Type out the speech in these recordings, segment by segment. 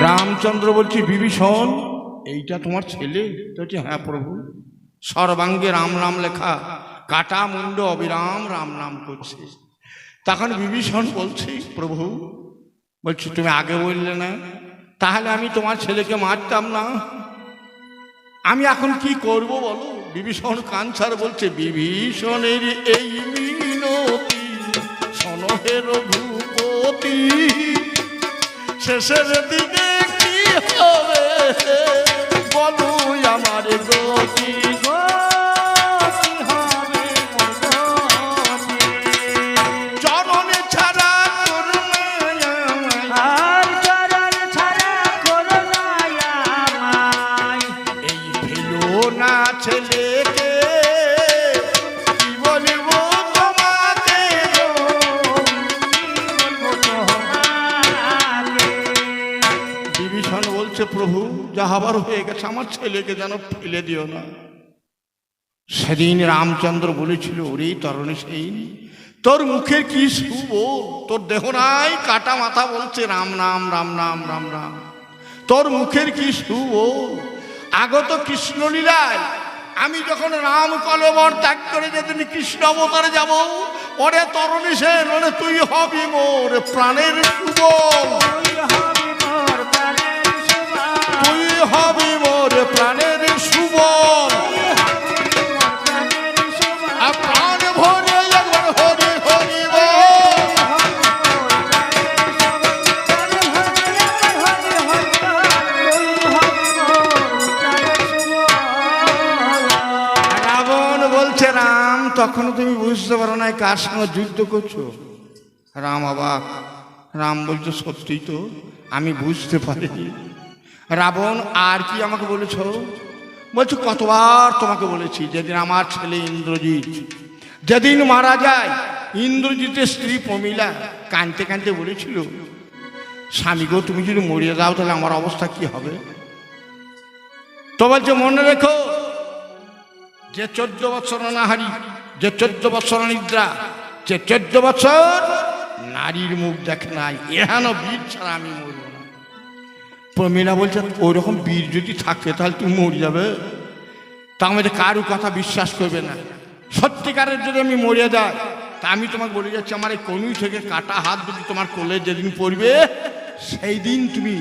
রামচন্দ্র বলছি, বিভীষণ এইটা তোমার ছেলে? তো বলছি, হ্যাঁ প্রভু। সর্বাঙ্গে রাম নাম লেখা, কাটা মুন্ড অবিরাম রাম নাম করছে। তখন বিভীষণ বলছি, প্রভু বলছি তুমি আগে বললে না, তাহলে আমি তোমার ছেলেকে মারতাম না, আমি এখন কি করব বলো? বিভীষণ কাঞ্চার বলছে, বিভীষণের এই মিনতি শোনহে রঘুপতি, শেষের দিকে কি হবে বলো আমার গতি। চরণে ছাড়া এই ফেলো না ছেলেকে, কি বলবো তোমাকে? বিভীষণ বলছে, প্রভু যা হবার হয়ে গেছে, আমার ছেলেকে যেন ফেলে দিও না। সেদিন রামচন্দ্র বলেছিল, ওরে তরণী সেন, তোর মুখের কি শুভ, তোর দেহ নাই কাটা মাথা, বলছে রাম নাম রাম নাম রাম নাম, তোর মুখের কি শুভ। আগত কৃষ্ণলীলায় আমি যখন রাম কলবর ত্যাগ করে যেদিন কৃষ্ণ অবতারে যাব, ওরে তরণী সেন, ওরে তুই হবি মোর প্রাণের সুবল, তুই হবি মোর প্রাণের সুবল। প্রাণ ভরে একবার হরি হরি বল। রাবণ বলছে, রাম তখন তুমি বুঝতে পারো না কার সঙ্গে যুদ্ধ করছো। রাম অবাক। রাম বলছে, সত্যি তো আমি বুঝতে পারিনি। রাবণ, আর কি আমাকে বলেছ? বলছে, কতবার তোমাকে বলেছি, যেদিন আমার ছেলে ইন্দ্রজিৎ যেদিন মারা যায়, ইন্দ্রজিতের স্ত্রী প্রমীলা কাঁদতে কাঁদতে বলেছিল, স্বামী গো তুমি যদি মরিয়ে দাও তাহলে আমার অবস্থা কি হবে? তো বলছে, মনে রেখো, যে 14 বছর অনাহারি, যে 14 বছর নিদ্রা, যে 14 বছর নারীর মুখ দেখে নাই, এহেন বীর ছাড়া আমি মরব না। প্রমীলা বলছে, ওই রকম বীর যদি থাকে তাহলে তুমি মরে যাবে। তা আমাদের কারু কথা বিশ্বাস করবে না। সত্যিকারের যদি আমি মরে যাই, তা আমি তোমাকে বলে যাচ্ছি, আমার এই কনুই থেকে কাটা হাত যদি তোমার কোলে যেদিন পড়বে, সেই দিন তুমি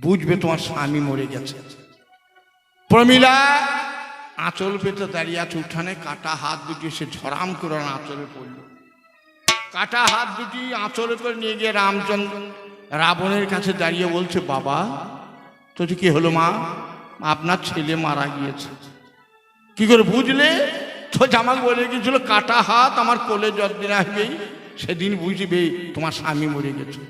বুঝবে তোমার স্বামী মরে গেছে। প্রমীলা আঁচল পেতে দাঁড়িয়ে আছে উঠানে, কাটা হাত দুটি সে ঝরাম করে আঁচলে পড়ল। কাটা হাত দুটি আঁচলে করে নিয়ে গিয়ে রামচন্দ্র রাবণের কাছে দাঁড়িয়ে বলছে, বাবা তো কি হলো? মা, আপনার ছেলে মারা গিয়েছে। কি করে বুঝলে? তো আমাকে বলে গিয়েছিল, কাটা হাত আমার কোলে যতদিন আসবেই সেদিন বুঝবে তোমার স্বামী মরে গেছে।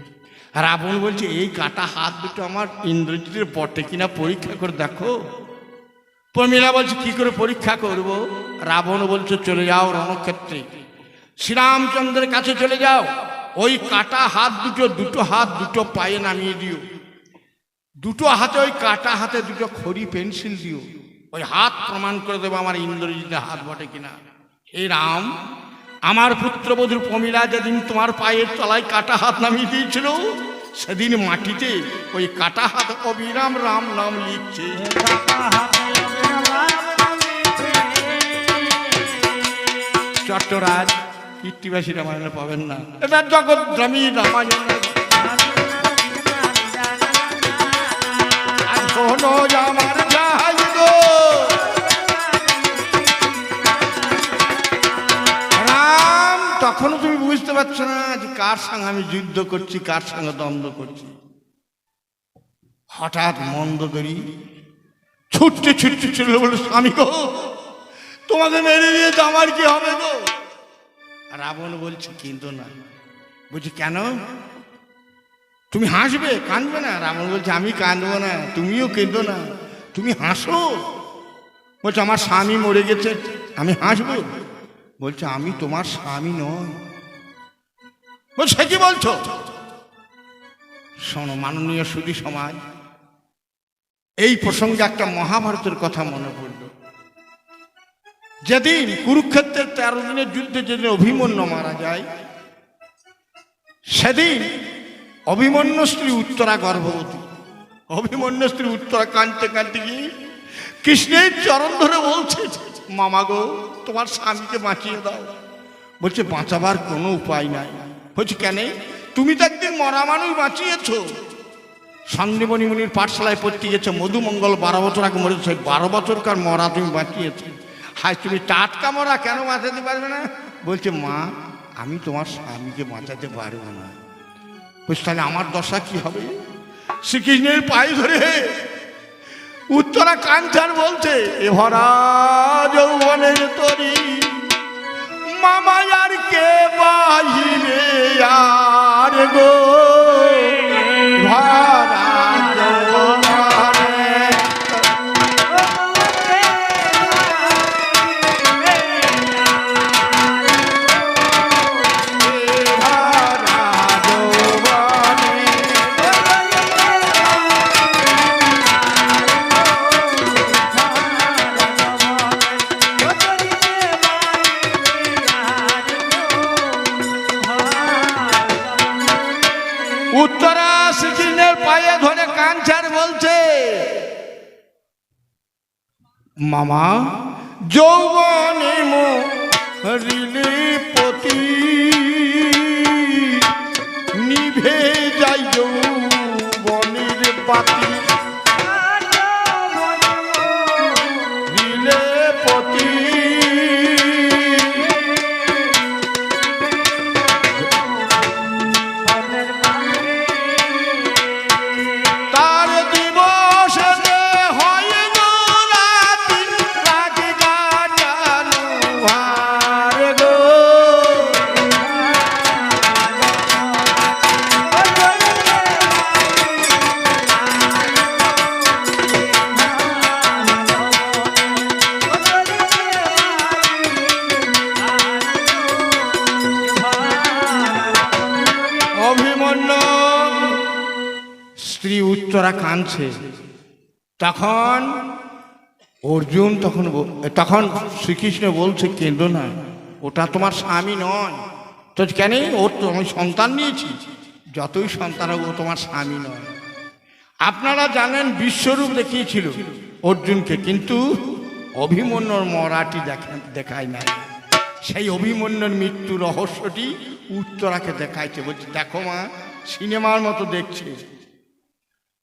রাবণ বলছে, এই কাটা হাত দুটো আমার ইন্দ্রজিতের বটে কিনা পরীক্ষা করে দেখো। প্রমীলা বলছে, কি করে পরীক্ষা করব? রাবণ বলছে, চলে যাও রণক্ষেত্রে, শ্রীরামচন্দ্রের কাছে চলে যাও, ওই কাটা হাত দুটো, দুটো হাত দুটো পায়ে নামিয়ে দিও, দুটো হাতে ওই কাটা হাতে দুটো খড়ি পেন্সিল দিও, ওই হাত প্রমাণ করে দেবো আমার ইন্দ্রজিতের হাত বটে কিনা। হে রাম, আমার পুত্রবধূ প্রমীলা যেদিন তোমার পায়ের তলায় কাটা হাত নামিয়ে দিয়েছিল, সেদিন মাটিতে ওই কাটা হাত অবিরাম রাম নাম লিখছে। চট্টরাজ কীর্তিবাসী রামায়ণে পাবেন না, এটা জগদ্ধামী রামায়ণ। আমার যাই গো রাম, তখনও তুমি বুঝতে পারছো না যে কার সঙ্গে আমি যুদ্ধ করছি, কার সঙ্গে দ্বন্দ্ব করছি। হঠাৎ মন্দোদরী ছুটতে ছুটতে ছিল, বলে, স্বামী গো তোমাকে মেরে দিয়েছে, আমার কি হবে গো? রাবণ বলছে, কিন্তু না। বলছি, কেন? তুমি হাসবে, কাঁদবে না? রাবণ বলছে, আমি কাঁদবো না, তুমিও কেঁদো না, তুমি হাসো। বলছে, আমার স্বামী মরে গেছে, আমি হাসবো? বলছে, আমি তোমার স্বামী নয়। বলছে, কি বলছো? শোনো মাননীয় সুধী সমাজ, এই প্রসঙ্গে একটা মহাভারতের কথা মনে পড়ল। যেদিন কুরুক্ষেত্রের 13 দিনের যুদ্ধে যেদিন অভিমন্যু মারা যায়, সেদিন অভিমন্যু স্ত্রী উত্তরা গর্ভবতী। অভিমন্যু স্ত্রী উত্তরা কাঁদতে কাঁদতে গিয়ে কৃষ্ণের চরণ ধরে বলছে, মামা গো, তোমার স্বামীকে বাঁচিয়ে দাও। বলছে, বাঁচাবার কোনো উপায় নাই। বলছে, কেন? তুমি তো একদিন মরা মানুষ বাঁচিয়েছ। সন্দীপনী মুনির পাঠশালায় পড়তে গেছে, মধুমঙ্গল 12 বছর আগে মরেছে, 12 বছরকার মরা তুমি বাঁচিয়েছ। হাই, তুমি টাটকা মরা কেন বাঁচাতে পারবে না? বলছে, মা, আমি তোমার স্বামীকে বাঁচাতে পারবো না। বলছে, তাহলে আমার দশা কি হবে? শ্রীকৃষ্ণের পায়ে ধরে উত্তরা কাঞ্চার বলছে, এ ভরা যৌবনের তরি মামা আর কে বাহিবে আর গো, ভরা উত্তরা শ্রীকৃষ্ণের পায়ে ধরে কাঞ্চার বলছে, মামা যৌবনে মরিলে পতি নিভে যাই যৌবনের বাতি, রিলে পতি স্ত্রী উত্তরা কাঁদছে। তখন অর্জুন তখন শ্রীকৃষ্ণ বলছে, কেঁদো না, ওটা তোমার স্বামী নয়। তো কেন? ওর তো আমি সন্তান নিয়েছি, যতই সন্তান হোক ও তোমার স্বামী নয়। আপনারা জানেন বিশ্বরূপ দেখিয়েছিল অর্জুনকে, কিন্তু অভিমন্যুর মরাটি দেখায় নাই। সেই অভিমন্যুর মৃত্যুর রহস্যটি উত্তরাকে দেখাইছে। বলছে, দেখো মা, সিনেমার মতো দেখছে।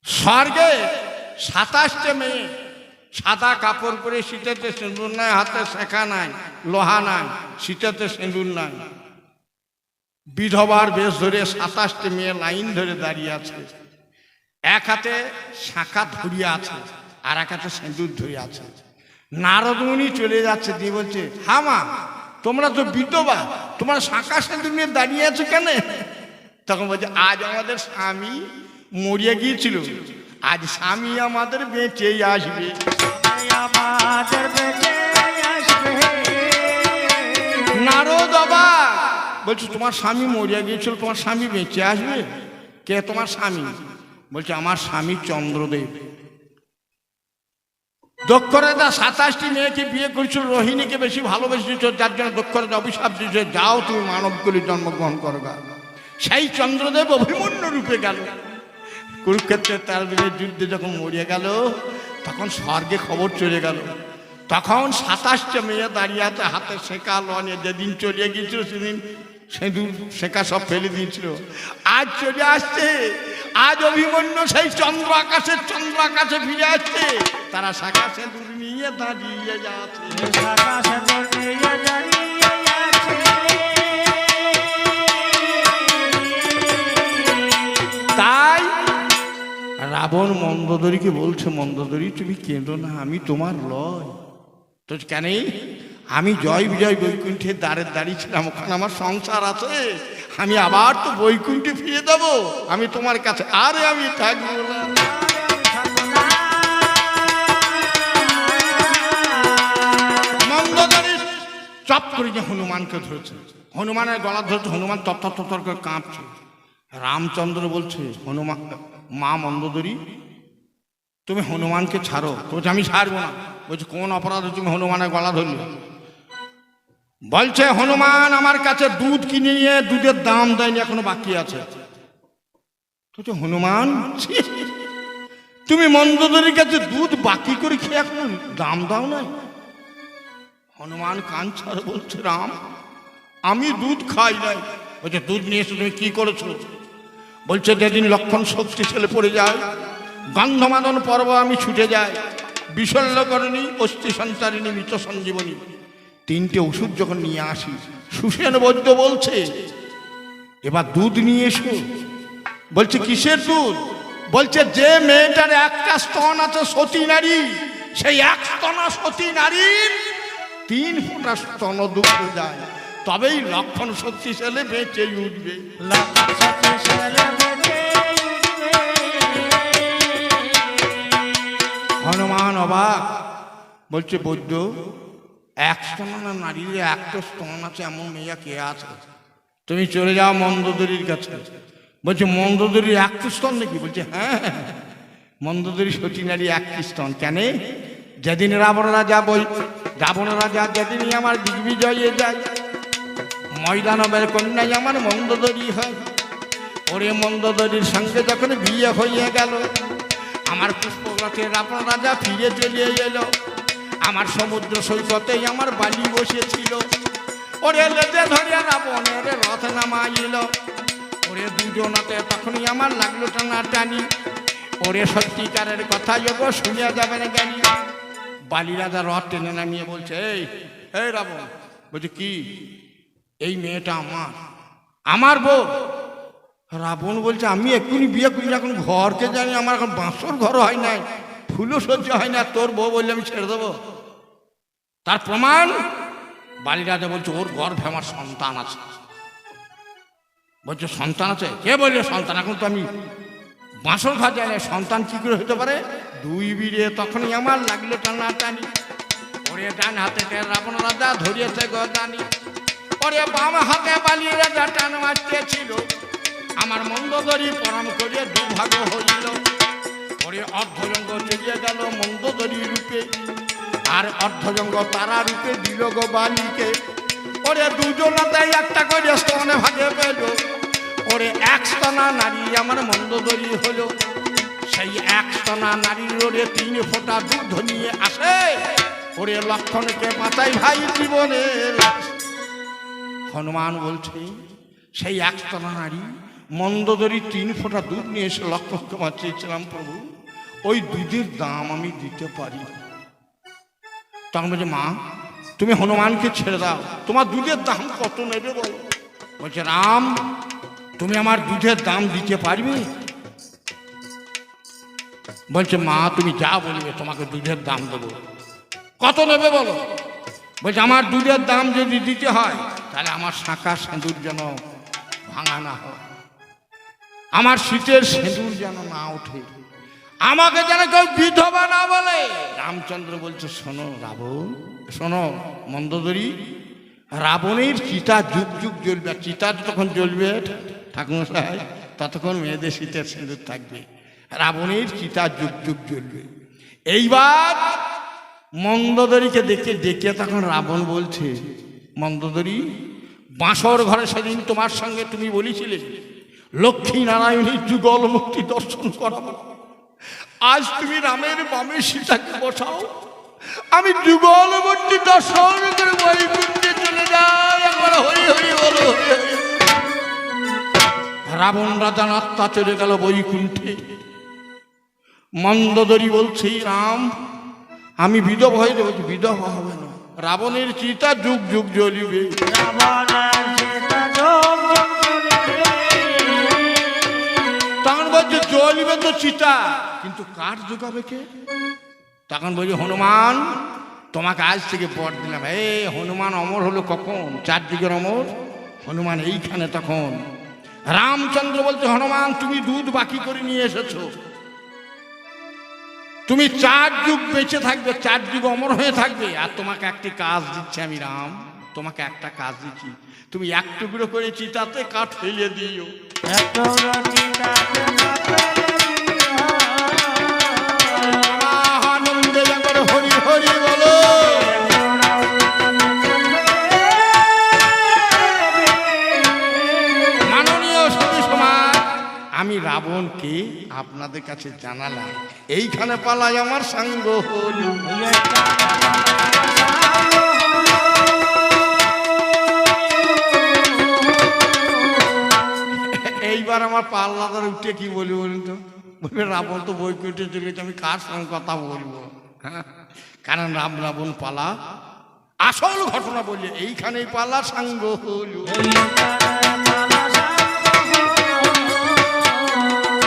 স্বর্গে 27টে মেয়ে সাদা কাপড় পরে, শীতেতে সিঁদুর নাই, হাতে শেখা নাই, লোহা নাই, শীতেতে সিঁদুর নাই, বিধবার বেশ ধরে 27টে মেয়ে লাইন ধরে দাঁড়িয়ে আছে। এক হাতে শাঁখা ধরিয়া আছে, আর এক হাতে সিঁদুর ধরে আছে। নারদ মুনি চলে যাচ্ছে, দিয়ে বলছে, হা মা, তোমরা তো বিধবা, তোমরা শাঁখা সিঁদুর নিয়ে দাঁড়িয়ে আছো কেন? তখন বলছে, আজ আমাদের স্বামী মরিয়া গিয়েছিল, আজ স্বামী আমাদের বেঁচেই আসবে। নারদ অবাক, বলছে, তোমার স্বামী মরিয়া গিয়েছিল, তোমার স্বামী বেঁচে আসবে? কে তোমার স্বামী? বলছে, আমার স্বামী চন্দ্রদেব। দক্ষরাজা 27টি মেয়েকে বিয়ে করেছিল, রোহিণীকে বেশি ভালোবেসেছিল, যার জন্য দক্ষরাজা অভিশাপ দিয়েছে, যাও তুমি মানবকুলে জন্মগ্রহণ করবা। সেই চন্দ্রদেব অভিমন্যু রূপে গেল। কুরুক্ষেত্রের 13 দিনের যুদ্ধে যখন মরিয়া গেল, তখন স্বর্গে খবর চলে গেল। তখন 27টা মেয়ে দাঁড়িয়ে আছে, হাতে শেখা লনে। যেদিন চলে গিয়েছিল সেদিন সিঁদুর শেখা সব ফেলে দিয়েছিল। আজ চলে আসছে, আজ অভিমন্যু সেই চন্দ্র আকাশে ফিরে আসছে। তারা শাখা সিঁদুর নিয়ে দাঁড়িয়ে যাচ্ছে। তাই রাবণ মন্দোদরীকে বলছে, মন্দোদরী, তুমি কেঁদো না, আমি তোমার লয়। তো কেন? আমি জয় বিজয় বৈকুণ্ঠের দ্বারে দাঁড়িয়েছিলাম, ওখানে আমার সংসার আছে, আমি আবার তো বৈকুণ্ঠে ফিরে দেবো, আমি তোমার কাছে আরে আমি থাকবো না। মন্দোদরী চপ করে যে হনুমানকে ধরেছে, হনুমানের গলা ধরেছে, হনুমান তত্তর করে কাঁপছে। রামচন্দ্র বলছে, হনুমান, মা মন্দোদরী, তুমি হনুমানকে ছাড়ো। বলছে, আমি ছাড়বো না। বলছে, কোন অপরাধে তুমি হনুমানের গলা ধরলে? বলছে, হনুমান আমার কাছে দুধ কিনে নিয়ে দুধের দাম দেয়নি, এখনো বাকি আছে। বলছে, হনুমান, তুমি মন্দোদরীর কাছে দুধ বাকি করে খেয়ে এখন দাম দাও নাই। হনুমান কান ছাড় বলছে, রাম আমি দুধ খাই নাই। বলছে দুধ নিয়ে এসে তুমি কি করেছো? বলছে যেদিন লক্ষণ শক্তি ছেলে পড়ে যায়, গন্ধমাদন পর্ব আমি ছুটে যাই, বিশল্যকরণী, অস্থি সঞ্চারিণী, মৃত সঞ্জীবনী, তিনটে ওষুধ যখন নিয়ে আসি, সুসেন বৈদ্য বলছে এবার দুধ নিয়ে এসো। বলছে কিসের দুধ? বলছে যে মেয়েটার একটা স্তন আছে সতী নারী, সেই এক স্তনা সতী নারীর 3 ফোঁটা স্তন দুগ্ধ যায়, তবেই লক্ষণ শক্তিশালী বেঁচে উঠবে। হনুমান অবাক, বলছে বৈদ্য এক স্তনা নারীর একটা স্তন আছে এমন মেয়ে কে আছে? তুমি চলে যাও মন্দোদরীর কাছে। বলছে মন্দোদরীর একটা স্তন নাকি? বলছে হ্যাঁ, মন্দোদরী সতী নারী একটি স্তন। কেন? যেদিন রাবণ রাজা যেদিনই আমার দিগ্বিজয়ে যায়, ময়দানবের কন্যাই আমার মন্দোদরী হয়। ওরে মন্দোদরীর সঙ্গে যখন বিয়ে হয়ে গেল, আমার পুষ্পরথে রাবণ রাজা ফিরে চলে এলো। আমার সমুদ্র সৈকতেই আমার বালি বসেছিল। ওরে লেজে ধরিয়া রাবণের রথ নামাইল। ওরে দুজনাতে তখনই আমার লাগলো টানা টানি। ওরে সত্যিকারের কথা যোগ শুনিয়া যাবেন জ্ঞানী। বালি রাজা রথ টেনে নামিয়ে বলছে, এই রাবণ। বলছে কি? এই মেয়েটা আমার বউ। রাবণ বলছে আমি এক্ষুনি বিয়ে করি, এখন ঘরকে জানি, আমার এখন বাঁশর ঘর হয় নাই, ফুলও সহ্য হয় না, তোর বউ বললে আমি ছেড়ে দেবো? তার প্রমাণ? বালি রাজা বলছে ওর গর্ভে আমার সন্তান আছে। বলছে সন্তান আছে? কে বললে সন্তান? এখন তো আমি বাঁশর ঘর যাই না, সন্তান কি করে হতে পারে? 2 বীরে তখনই আমার লাগলো টানা টানি। ওরে ডান হাতে রাবণ রাজা ধরিয়েছে গদানি। ওরে বাম হাতে বালি রাজা টান মারতেছিল। আমার মন্দোদরী পরম করে দুর্ভাগ হইল। ওরে অর্ধজঙ্গ চলিয়ে গেল মন্দোদরী রূপে, আর অর্ধজঙ্গ তারা রূপে দিল গো বালিকে। ওরে দুজনাতেই একটা করে স্তনে ভাগে পেল। ওরে এক স্তনা নারী আমার মন্দোদরী হলো। সেই এক স্তনা নারীর ওরে 3 ফোঁটা দুধ নিয়ে আসে। ওরে লক্ষণকে বাঁচাই ভাই জীবনের। হনুমান বলছে সেই এক স্তনা নারী মন্দোদরী 3 ফোঁটা দুধ নিয়ে এসে লক্ষণকে বাঁচিয়েছিলাম প্রভু, ওই দুধের দাম আমি দিতে পারি। তখন বলছে মা তুমি হনুমানকে ছেড়ে দাও, তোমার দুধের দাম কত নেবে বলো? বলছে রাম তুমি আমার দুধের দাম দিতে পারবে? বলছে মা তুমি যা বলবে তোমাকে দুধের দাম দেবো। কত নেবে বলো? বলছে আমার দুধের দাম যদি দিতে হয় তাহলে আমার শাঁখা সিঁদুর যেন ভাঙা না হয়, আমার শীতের সিঁদুর যেন না ওঠে, আমাকে যেন কেউ বিধবা না বলে। রামচন্দ্র বলছে শোনো রাবণ, শোনো মন্দোদরী, রাবণের চিতা যুগ যুগ জ্বলবে। চিতা যখন জ্বলবে ঠাকুরমশাই ততক্ষণ মেয়েদের শীতের সিঁদুর থাকবে। রাবণের চিতা যুগ যুগ জ্বলবে। এইবার মন্দোদরীকে ডেকে তখন রাবণ বলছে মন্দোদরী, বাঁশর ঘরে সেদিন তোমার সঙ্গে তুমি বলেছিলে লক্ষ্মী নারায়ণীর যুগল মুক্তি দর্শন করাবো। আজ তুমি রামের বামে সীতাকে বসাও, আমি যুগল মুক্তি দর্শন করে বৈকুণ্ঠে চলে যাই। একবার হরি হরি বলো। রাবণ রাজার আত্মা চলে গেল বৈকুণ্ঠে। মন্দোদরী বলছি রাম আমি বিধবা হয়ে যাবো। বিধবা হবে না, রাবণের চিতা যুগ যুগ জ্বলিবে। তখন বলছে জ্বলিবে তো চিতা, কিন্তু কাঠ জোগাবে কে? তখন বলছে হনুমান তোমাকে আজ থেকে বর দিলাম। হনুমান অমর হলো কখন? 4 যুগের অমর হনুমান এইখানে। তখন রামচন্দ্র বলছে হনুমান তুমি দুধ বাকি করে নিয়ে এসেছো, তুমি 4 যুগ বেঁচে থাকবে, 4 যুগ অমর হয়ে থাকবে। আর তোমাকে একটি কাজ দিচ্ছি আমি রাম, তোমাকে একটা কাজ দিচ্ছি, তুমি 1 টুকরো করে চিতাতে কাঠ ফেলে দিও। আনন্দে একবার হরি হরি বলো। মাননীয় সতী সমাজ, আমি রাবণকে আপনাদের কাছে জানালাম এইখানে পালায় আমার সাঙ্গ হলো। এইবার আমার পাল্লাদার উঠে কি বলি বলুন তো, বলবে রাবণ তো বই কেটে চলে গেছে, আমি কার সঙ্গে কথা বলবো? হ্যাঁ, কারণ রাম রাবণ পালা আসল ঘটনা বলি এইখানেই পালা সাঙ্গ হলো।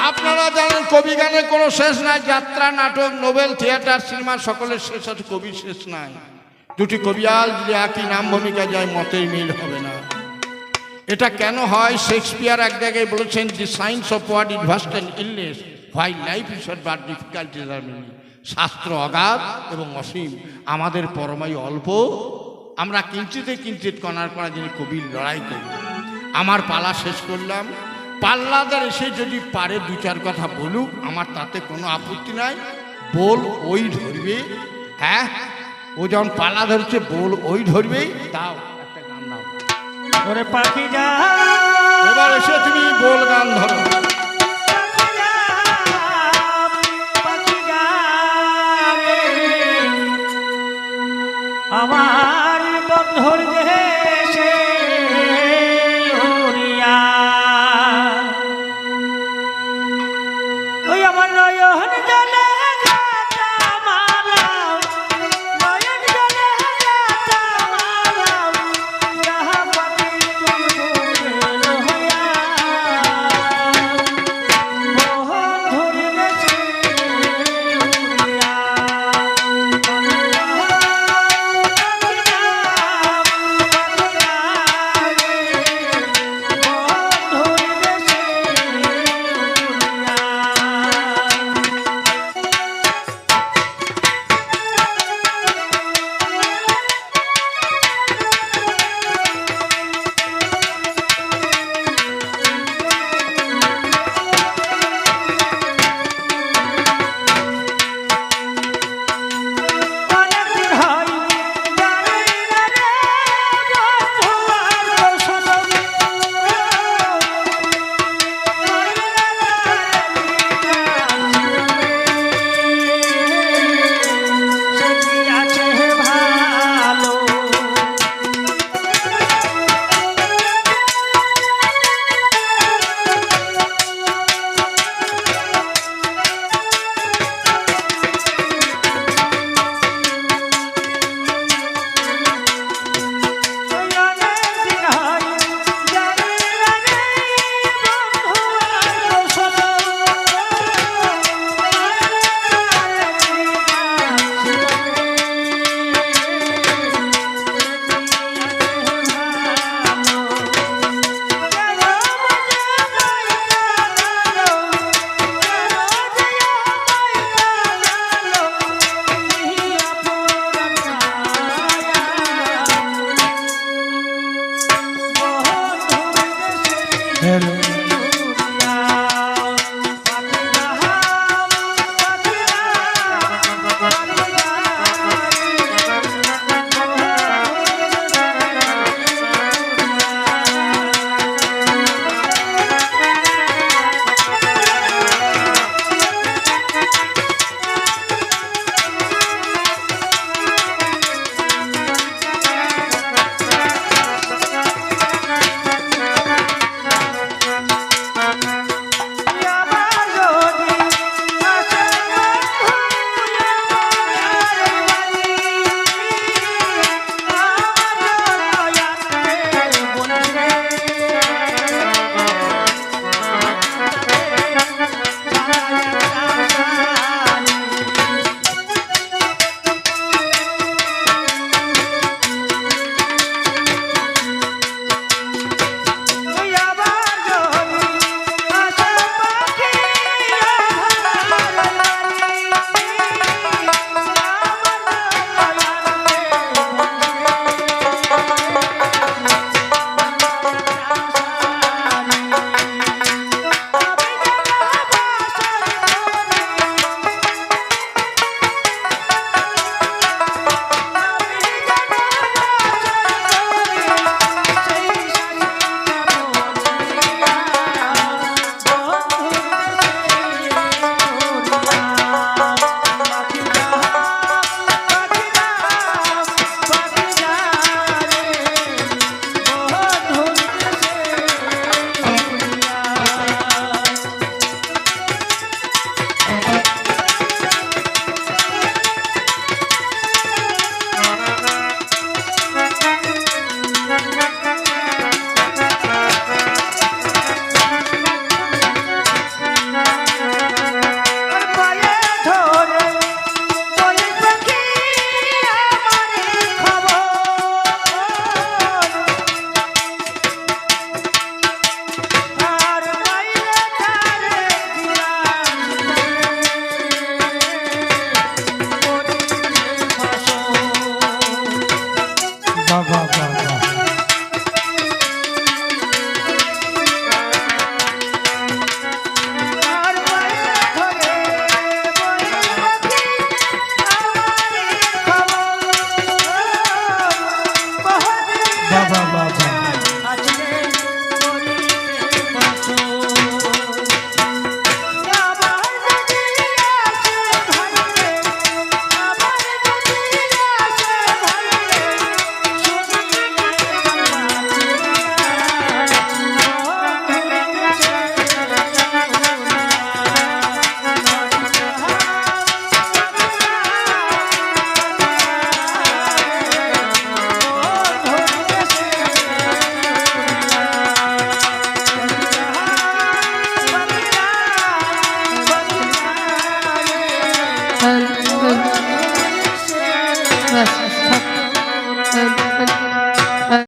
আপনারা জানেন কবি গানের কোনো শেষ নাই, যাত্রা, নাটক, নোবেল, থিয়েটার, সিনেমা সকলের শেষ আছে, কবির শেষ নাই। দুটি কবিয়াল যদি একই নাম ভূমিকা যায় মতের মিল হবে না। এটা কেন হয়? শেক্সপিয়ার এক জায়গায় বলেছেন, the science of word is vast and illness, why life is short but difficulties are many. শাস্ত্র অগাধ এবং অসীম, আমাদের পরমায়ু অল্প, আমরা কিঞ্চিতে কিঞ্চিত কণার কণা যিনি কবির লড়াই করি। আমার পালা শেষ করলাম, পাল্লাদার এসে যদি পারে দু চার কথা বলুক, আমার তাতে কোনো আপত্তি নাই। বল ওই ধরবে, হ্যাঁ ও যখন পালা ধরছে বল ওই ধরবেই। দাও একটা গান দাও, ওরে পাখি যা এবার এসে তুমি বল গান ধরো।